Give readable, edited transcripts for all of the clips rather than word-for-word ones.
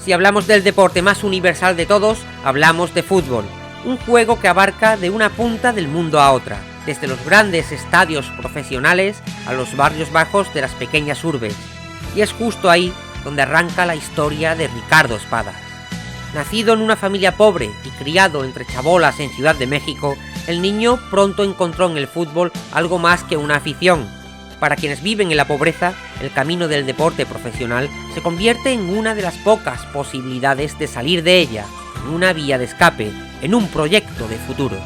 Si hablamos del deporte más universal de todos, hablamos de fútbol, un juego que abarca de una punta del mundo a otra, desde los grandes estadios profesionales a los barrios bajos de las pequeñas urbes. Y es justo ahí donde arranca la historia de Ricardo Espadas. Nacido en una familia pobre y criado entre chabolas en Ciudad de México, el niño pronto encontró en el fútbol algo más que una afición. Para quienes viven en la pobreza, el camino del deporte profesional se convierte en una de las pocas posibilidades de salir de ella, en una vía de escape, en un proyecto de futuro.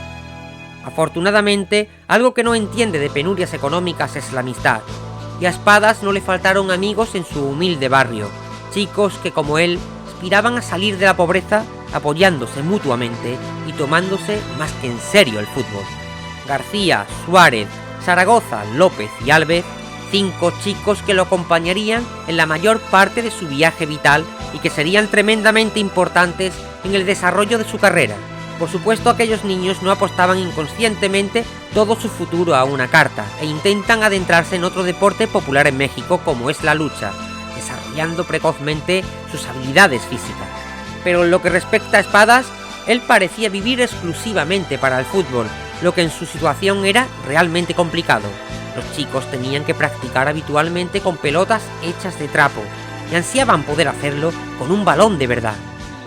Afortunadamente, algo que no entiende de penurias económicas es la amistad, y a Espadas no le faltaron amigos en su humilde barrio, chicos que como él aspiraban a salir de la pobreza apoyándose mutuamente y tomándose más que en serio el fútbol. García, Suárez, Zaragoza, López y Alves, 5 chicos que lo acompañarían en la mayor parte de su viaje vital y que serían tremendamente importantes en el desarrollo de su carrera. Por supuesto, aquellos niños no apostaban inconscientemente todo su futuro a una carta e intentan adentrarse en otro deporte popular en México como es la lucha, desarrollando precozmente sus habilidades físicas. Pero en lo que respecta a Espadas, él parecía vivir exclusivamente para el fútbol, lo que en su situación era realmente complicado. Los chicos tenían que practicar habitualmente con pelotas hechas de trapo y ansiaban poder hacerlo con un balón de verdad.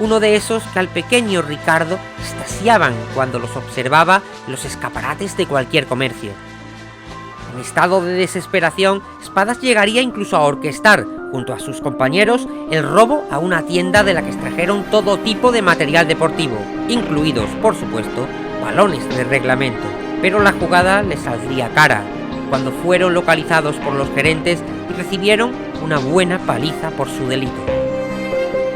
Uno de esos que al pequeño Ricardo extasiaban cuando los observaba en los escaparates de cualquier comercio. En estado de desesperación, Espadas llegaría incluso a orquestar, junto a sus compañeros, el robo a una tienda de la que extrajeron todo tipo de material deportivo, incluidos, por supuesto, balones de reglamento. Pero la jugada les saldría cara, cuando fueron localizados por los gerentes y recibieron una buena paliza por su delito.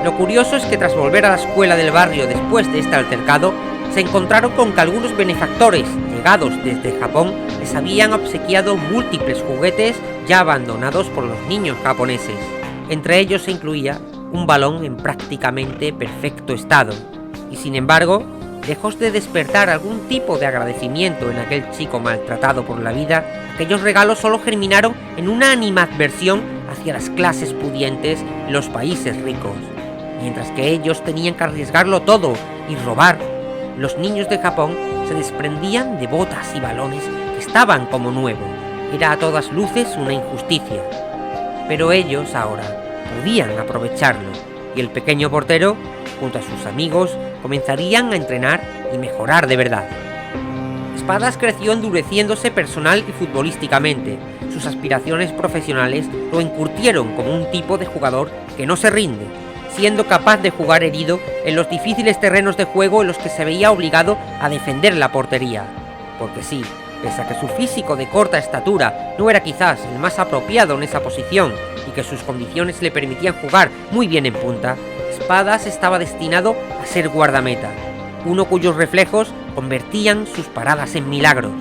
Lo curioso es que tras volver a la escuela del barrio después de este altercado, se encontraron con que algunos benefactores, llegados desde Japón, les habían obsequiado múltiples juguetes ya abandonados por los niños japoneses. Entre ellos se incluía un balón en prácticamente perfecto estado. Y sin embargo, lejos de despertar algún tipo de agradecimiento en aquel chico maltratado por la vida, aquellos regalos solo germinaron en una animadversión hacia las clases pudientes en los países ricos. Mientras que ellos tenían que arriesgarlo todo y robar, los niños de Japón se desprendían de botas y balones que estaban como nuevos. Era a todas luces una injusticia. Pero ellos ahora podían aprovecharlo, y el pequeño portero, junto a sus amigos, comenzarían a entrenar y mejorar de verdad. Espadas creció endureciéndose personal y futbolísticamente. Sus aspiraciones profesionales lo encurtieron como un tipo de jugador que no se rinde, siendo capaz de jugar herido en los difíciles terrenos de juego en los que se veía obligado a defender la portería. Porque sí, pese a que su físico de corta estatura no era quizás el más apropiado en esa posición y que sus condiciones le permitían jugar muy bien en punta, Espadas estaba destinado a ser guardameta, uno cuyos reflejos convertían sus paradas en milagros.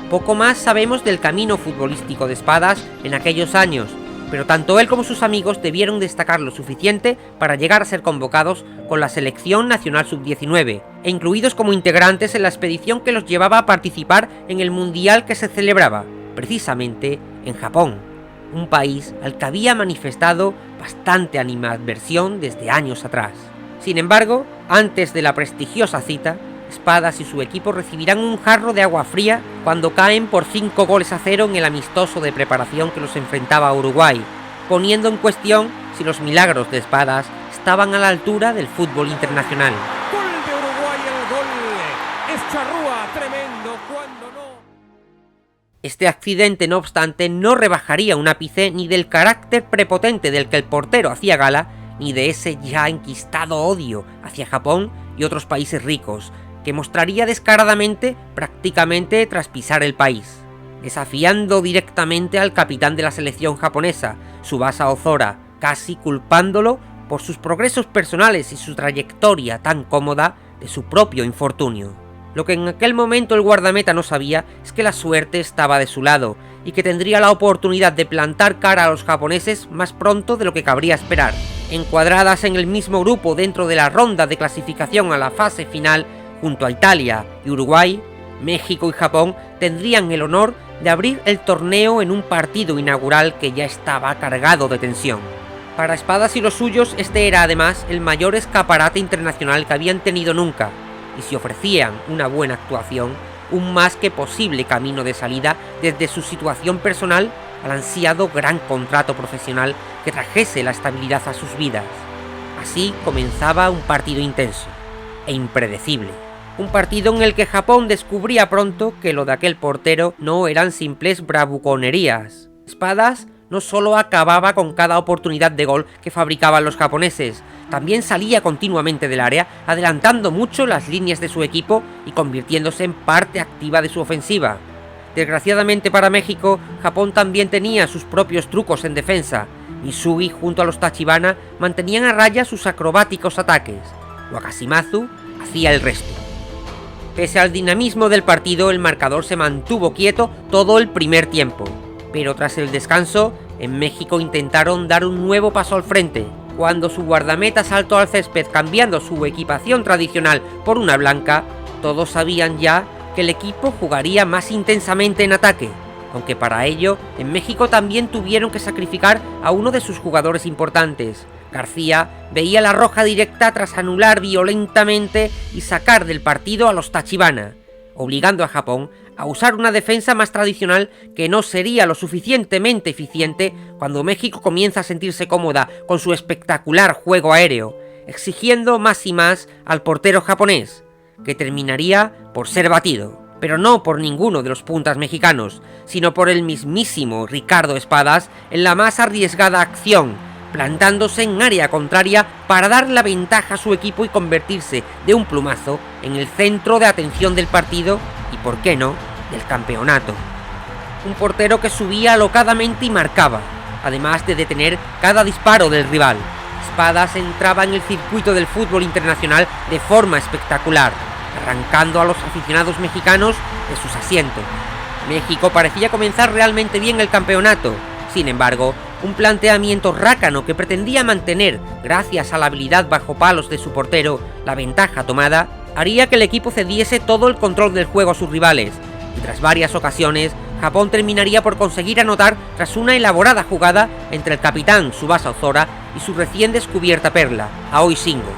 Poco más sabemos del camino futbolístico de Espadas en aquellos años, pero tanto él como sus amigos debieron destacar lo suficiente para llegar a ser convocados con la selección nacional sub-19 e incluidos como integrantes en la expedición que los llevaba a participar en el mundial que se celebraba, precisamente, en Japón, un país al que había manifestado bastante animadversión desde años atrás. Sin embargo, antes de la prestigiosa cita, Espadas y su equipo recibirán un jarro de agua fría cuando caen por 5-0 en el amistoso de preparación que los enfrentaba a Uruguay, poniendo en cuestión si los milagros de Espadas estaban a la altura del fútbol internacional. Gol de Uruguay, el gol es Charrúa, tremendo, cuando no. Este accidente, no obstante, no rebajaría un ápice ni del carácter prepotente del que el portero hacía gala, ni de ese ya enquistado odio hacia Japón y otros países ricos, que mostraría descaradamente prácticamente tras pisar el país, desafiando directamente al capitán de la selección japonesa, Tsubasa Ozora, casi culpándolo por sus progresos personales y su trayectoria tan cómoda de su propio infortunio. Lo que en aquel momento el guardameta no sabía es que la suerte estaba de su lado y que tendría la oportunidad de plantar cara a los japoneses más pronto de lo que cabría esperar. Encuadradas en el mismo grupo dentro de la ronda de clasificación a la fase final, junto a Italia y Uruguay, México y Japón tendrían el honor de abrir el torneo en un partido inaugural que ya estaba cargado de tensión. Para Espadas y los suyos este era además el mayor escaparate internacional que habían tenido nunca, y si ofrecían una buena actuación, un más que posible camino de salida desde su situación personal al ansiado gran contrato profesional que trajese la estabilidad a sus vidas. Así comenzaba un partido intenso e impredecible. Un partido en el que Japón descubría pronto que lo de aquel portero no eran simples bravuconerías. Espadas no solo acababa con cada oportunidad de gol que fabricaban los japoneses, también salía continuamente del área, adelantando mucho las líneas de su equipo y convirtiéndose en parte activa de su ofensiva. Desgraciadamente para México, Japón también tenía sus propios trucos en defensa. Misugi junto a los Tachibana mantenían a raya sus acrobáticos ataques. Wakashimazu hacía el resto. Pese al dinamismo del partido, el marcador se mantuvo quieto todo el primer tiempo. Pero tras el descanso, en México intentaron dar un nuevo paso al frente. Cuando su guardameta saltó al césped cambiando su equipación tradicional por una blanca, todos sabían ya que el equipo jugaría más intensamente en ataque, aunque para ello en México también tuvieron que sacrificar a uno de sus jugadores importantes. García veía la roja directa tras anular violentamente y sacar del partido a los Tachibana, obligando a Japón a usar una defensa más tradicional que no sería lo suficientemente eficiente cuando México comienza a sentirse cómoda con su espectacular juego aéreo, exigiendo más y más al portero japonés, que terminaría por ser batido, pero no por ninguno de los puntas mexicanos, sino por el mismísimo Ricardo Espadas en la más arriesgada acción, plantándose en área contraria para dar la ventaja a su equipo y convertirse de un plumazo en el centro de atención del partido y, por qué no, del campeonato. Un portero que subía alocadamente y marcaba, además de detener cada disparo del rival. Espadas entraba en el circuito del fútbol internacional de forma espectacular, arrancando a los aficionados mexicanos de sus asientos. México parecía comenzar realmente bien el campeonato. Sin embargo, un planteamiento rácano que pretendía mantener, gracias a la habilidad bajo palos de su portero, la ventaja tomada, haría que el equipo cediese todo el control del juego a sus rivales, y tras varias ocasiones, Japón terminaría por conseguir anotar tras una elaborada jugada entre el capitán Tsubasa Ozora y su recién descubierta perla, Aoi Shingo.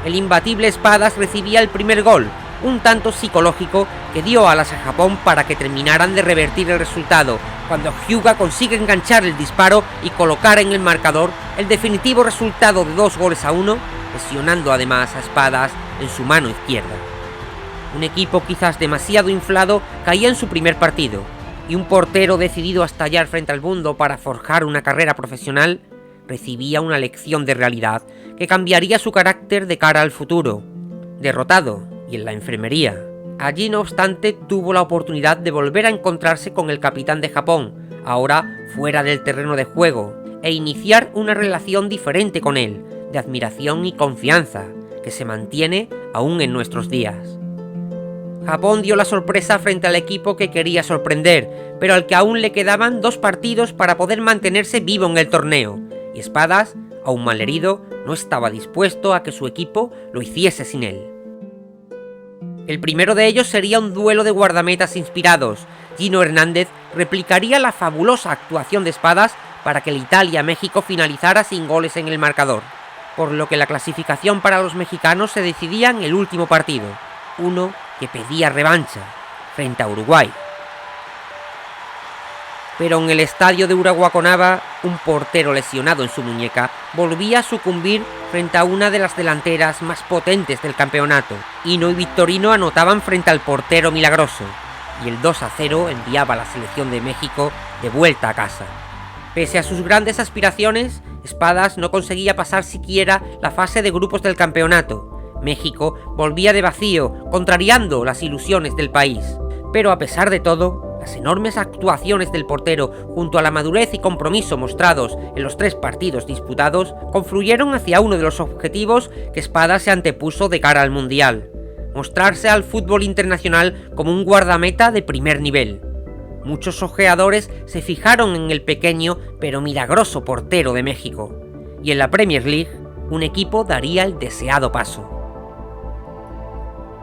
El imbatible Espadas recibía el primer gol, un tanto psicológico que dio alas a Japón para que terminaran de revertir el resultado, cuando Hyuga consigue enganchar el disparo y colocar en el marcador el definitivo resultado de 2-1, lesionando además a Espadas en su mano izquierda. Un equipo quizás demasiado inflado caía en su primer partido, y un portero decidido a estallar frente al mundo para forjar una carrera profesional recibía una lección de realidad que cambiaría su carácter de cara al futuro. Derrotado y en la enfermería, allí no obstante tuvo la oportunidad de volver a encontrarse con el capitán de Japón, ahora fuera del terreno de juego, e iniciar una relación diferente con él, de admiración y confianza, que se mantiene aún en nuestros días. Japón dio la sorpresa frente al equipo que quería sorprender, pero al que aún le quedaban 2 partidos para poder mantenerse vivo en el torneo, y Espadas, aún malherido, no estaba dispuesto a que su equipo lo hiciese sin él. El primero de ellos sería un duelo de guardametas inspirados. Gino Hernández replicaría la fabulosa actuación de Espadas para que el Italia-México finalizara sin goles en el marcador, por lo que la clasificación para los mexicanos se decidía en el último partido, uno que pedía revancha frente a Uruguay. Pero en el estadio de Urahuaconaba, un portero lesionado en su muñeca volvía a sucumbir frente a una de las delanteras más potentes del campeonato. Hino y Victorino anotaban frente al portero milagroso, y el 2-0 enviaba a la selección de México de vuelta a casa. Pese a sus grandes aspiraciones, Espadas no conseguía pasar siquiera la fase de grupos del campeonato. México volvía de vacío, contrariando las ilusiones del país. Pero a pesar de todo, las enormes actuaciones del portero, junto a la madurez y compromiso mostrados en los 3 partidos disputados, confluyeron hacia uno de los objetivos que Espadas se antepuso de cara al Mundial: mostrarse al fútbol internacional como un guardameta de primer nivel. Muchos ojeadores se fijaron en el pequeño pero milagroso portero de México, y en la Premier League, un equipo daría el deseado paso.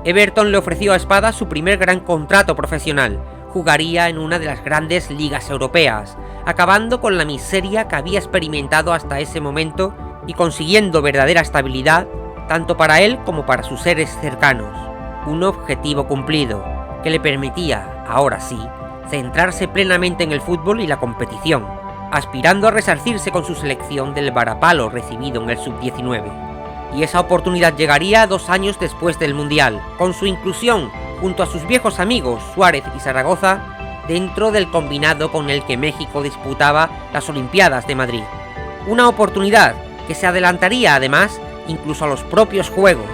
Everton le ofreció a Espadas su primer gran contrato profesional. jugaría en una de las grandes ligas europeas, acabando con la miseria que había experimentado hasta ese momento y consiguiendo verdadera estabilidad tanto para él como para sus seres cercanos. Un objetivo cumplido, que le permitía, ahora sí, centrarse plenamente en el fútbol y la competición, aspirando a resarcirse con su selección del varapalo recibido en el sub-19. Y esa oportunidad llegaría 2 años después del Mundial, con su inclusión, junto a sus viejos amigos Suárez y Zaragoza, dentro del combinado con el que México disputaba las Olimpiadas de Madrid. Una oportunidad que se adelantaría además incluso a los propios Juegos.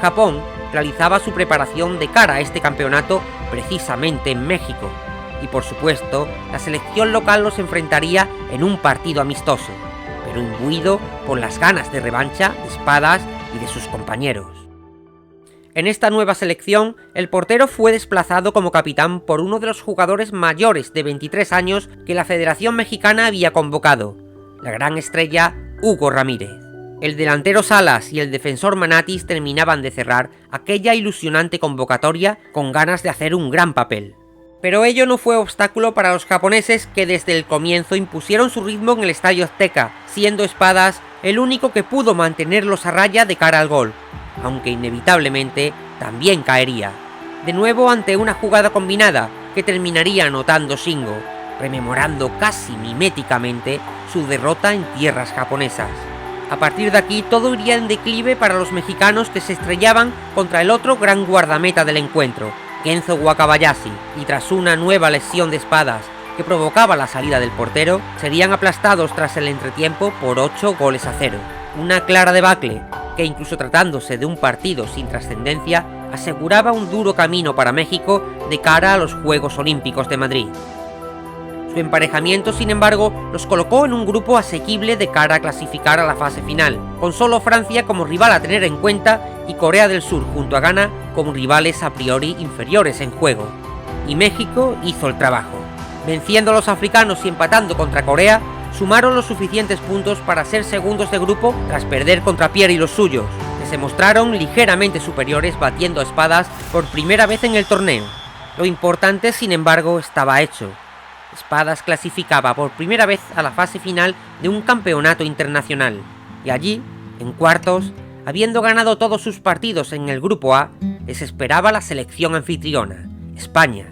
Japón realizaba su preparación de cara a este campeonato precisamente en México, y por supuesto la selección local los enfrentaría en un partido amistoso, pero imbuido por las ganas de revancha de Espadas y de sus compañeros. En esta nueva selección, el portero fue desplazado como capitán por uno de los jugadores mayores de 23 años que la Federación Mexicana había convocado, la gran estrella Hugo Ramírez. El delantero Salas y el defensor Manatis terminaban de cerrar aquella ilusionante convocatoria con ganas de hacer un gran papel. Pero ello no fue obstáculo para los japoneses, que desde el comienzo impusieron su ritmo en el Estadio Azteca, siendo Espadas el único que pudo mantenerlos a raya de cara al gol, aunque inevitablemente también caería, de nuevo ante una jugada combinada que terminaría anotando Shingo, rememorando casi miméticamente su derrota en tierras japonesas. A partir de aquí todo iría en declive para los mexicanos, que se estrellaban contra el otro gran guardameta del encuentro, Kenzo Wakabayashi, y tras una nueva lesión de Espadas que provocaba la salida del portero, serían aplastados tras el entretiempo por 8-0. Una clara debacle que, incluso tratándose de un partido sin trascendencia, aseguraba un duro camino para México de cara a los Juegos Olímpicos de Madrid. Su emparejamiento, sin embargo, los colocó en un grupo asequible de cara a clasificar a la fase final, con solo Francia como rival a tener en cuenta y Corea del Sur junto a Ghana como rivales a priori inferiores en juego. Y México hizo el trabajo. Venciendo a los africanos y empatando contra Corea, sumaron los suficientes puntos para ser segundos de grupo tras perder contra Pierre y los suyos, que se mostraron ligeramente superiores batiendo a Espadas por primera vez en el torneo. Lo importante, sin embargo, estaba hecho. Espadas clasificaba por primera vez a la fase final de un campeonato internacional, y allí, en cuartos, habiendo ganado todos sus partidos en el grupo A, les esperaba la selección anfitriona, España.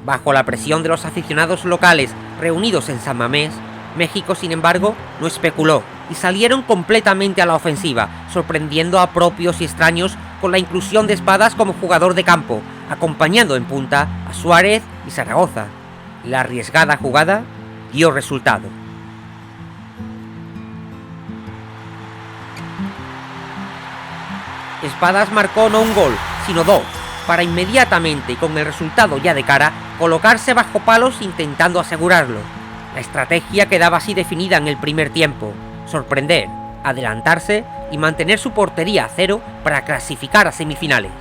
Bajo la presión de los aficionados locales reunidos en San Mamés, México, sin embargo, no especuló y salieron completamente a la ofensiva, sorprendiendo a propios y extraños con la inclusión de Espadas como jugador de campo, acompañando en punta a Suárez y Zaragoza. La arriesgada jugada dio resultado. Espadas marcó no un gol, sino 2, para inmediatamente y con el resultado ya de cara, colocarse bajo palos intentando asegurarlo. La estrategia quedaba así definida en el primer tiempo: sorprender, adelantarse y mantener su portería a cero para clasificar a semifinales.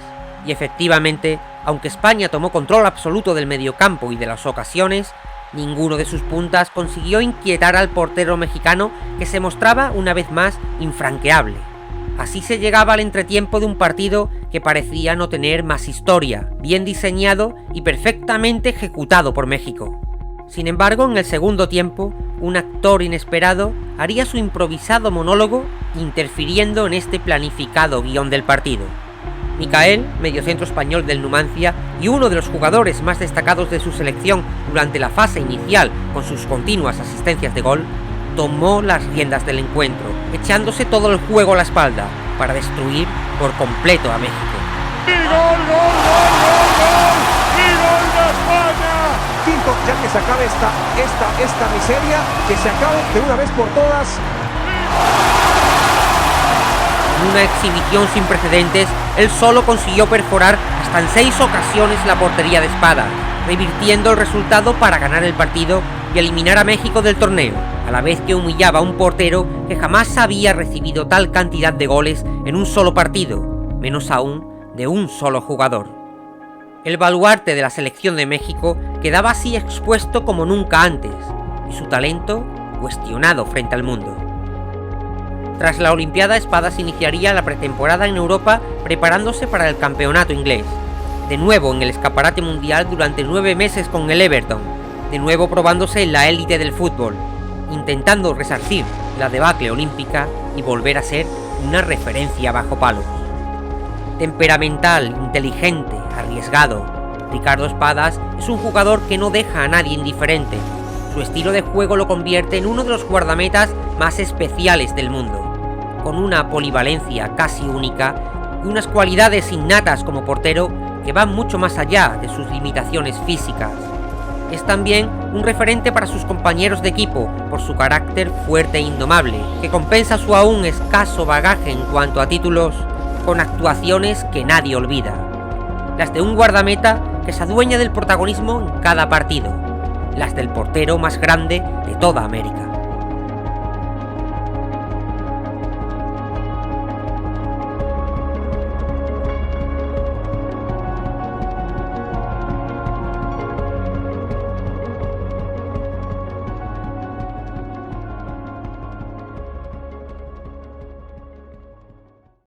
Y efectivamente, aunque España tomó control absoluto del mediocampo y de las ocasiones, ninguno de sus puntas consiguió inquietar al portero mexicano, que se mostraba una vez más infranqueable. Así se llegaba al entretiempo de un partido que parecía no tener más historia, bien diseñado y perfectamente ejecutado por México. Sin embargo, en el segundo tiempo, un actor inesperado haría su improvisado monólogo, interfiriendo en este planificado guión del partido. Micael, mediocentro español del Numancia y uno de los jugadores más destacados de su selección durante la fase inicial con sus continuas asistencias de gol, tomó las riendas del encuentro, echándose todo el juego a la espalda para destruir por completo a México. ¡Y gol, gol, gol, gol, gol! ¡Y gol de España! Quinto, ya que se acabe esta miseria, que se acabe de una vez por todas. En una exhibición sin precedentes, él solo consiguió perforar hasta en 6 ocasiones la portería de Espadas, revirtiendo el resultado para ganar el partido y eliminar a México del torneo, a la vez que humillaba a un portero que jamás había recibido tal cantidad de goles en un solo partido, menos aún de un solo jugador. El baluarte de la selección de México quedaba así expuesto como nunca antes, y su talento cuestionado frente al mundo. Tras la Olimpiada, Espadas iniciaría la pretemporada en Europa preparándose para el campeonato inglés. de nuevo en el escaparate mundial durante 9 meses con el Everton, de nuevo probándose en la élite del fútbol, intentando resarcir la debacle olímpica y volver a ser una referencia bajo palos. Temperamental, inteligente, arriesgado, Ricardo Espadas es un jugador que no deja a nadie indiferente. Su estilo de juego lo convierte en uno de los guardametas más especiales del mundo, con una polivalencia casi única y unas cualidades innatas como portero que van mucho más allá de sus limitaciones físicas. Es también un referente para sus compañeros de equipo por su carácter fuerte e indomable, que compensa su aún escaso bagaje en cuanto a títulos con actuaciones que nadie olvida, las de un guardameta que se adueña del protagonismo en cada partido, las del portero más grande de toda América.